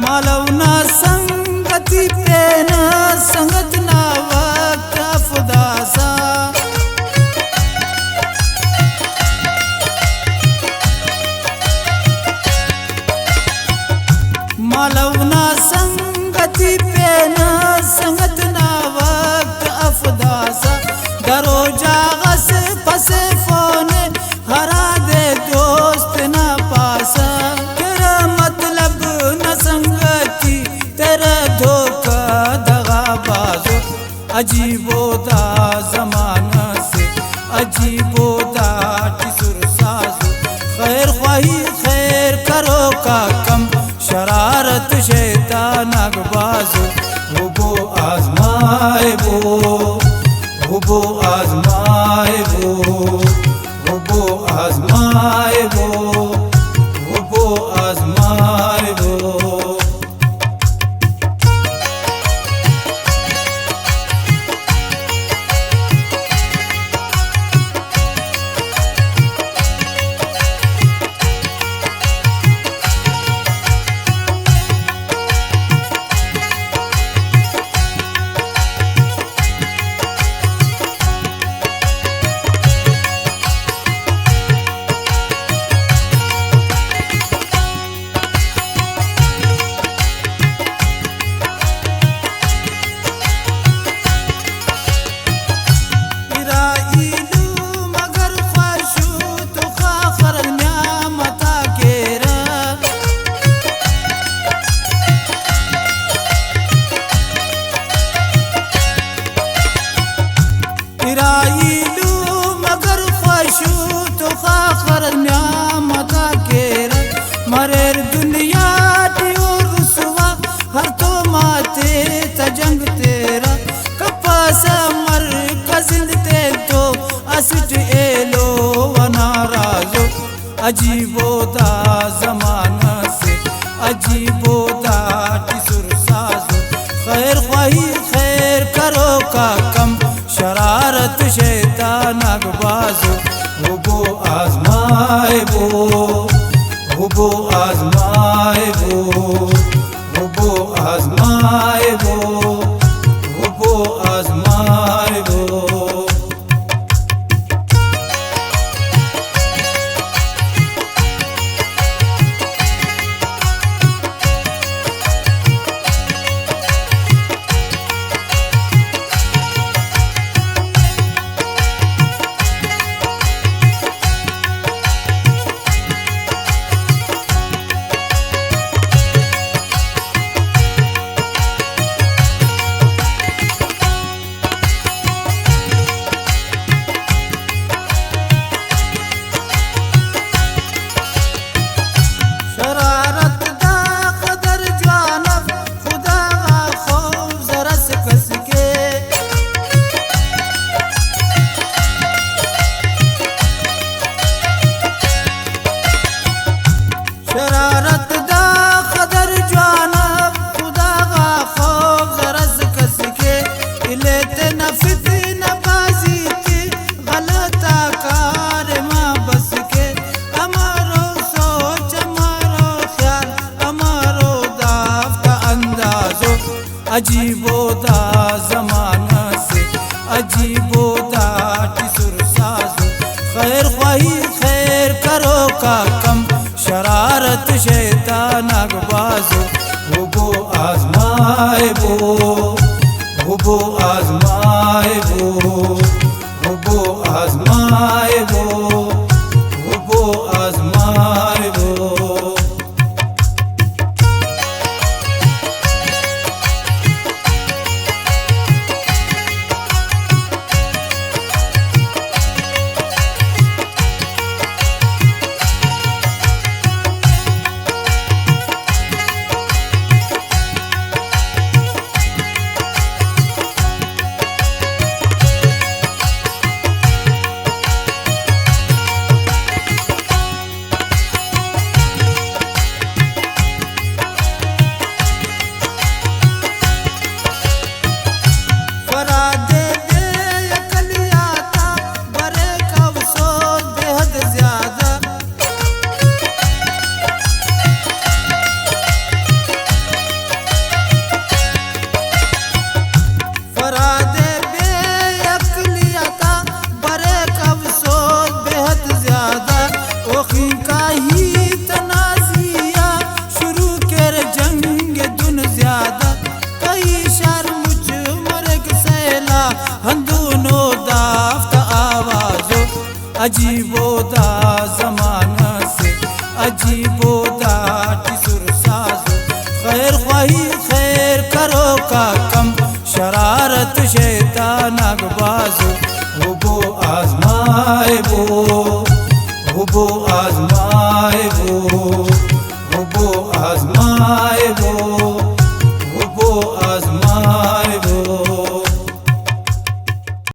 मालवना संगति पेन संगत ना वक्त अफदासा मालवना संगति पेन संगत ना वक्त अफदासा दरो जागस पस फोन हरा दे दोस्त ना पासा तेरा मतलब न संगति तेरा धोखा दगा बाजो अजीबो दा जमाना से अजीबो दा टिसुर साजो खैर ख्वाही खैर करो का कम शरारत शैतान अगबाजो वो आजमाए वो आजमाए वो आजमाए वो आजमाए वो मरेर दुनिया और रुसवा हर तो माते तजंग तेरा कपास मर कजिंद ते तो असिट एलो वनाराजो अजीबो दा जमाना से अजीबो दा टिसुर साजो खैर ख्वाही खैर करो का कम शरारत शैतान अगबाजो वो आजमाए वो आजमाए वो आजमाए वो आजमाए वो शरारत दा कदर जाना खुदा का खौफ जरस कसके इलेते नफित नबाजी की गलता कार माँ बस के हमारो सोच हमारो ख्याल हमारो दाफ्ता अंदाजो अजीबो दा जमाना से अजीबो दा टिसुर साजो खैर ख्वाही खैर करो का कम शरारत शैतान अगबाजो वो आजमाए वो आजमाए वो आजमाए वो आजमाए वो अजीबो दा ज़माना से अजीबो दा टिसुर साजो खैर ख्वाही खैर करो का कम शरारत शैतान अगबाजो वो आजमाए वो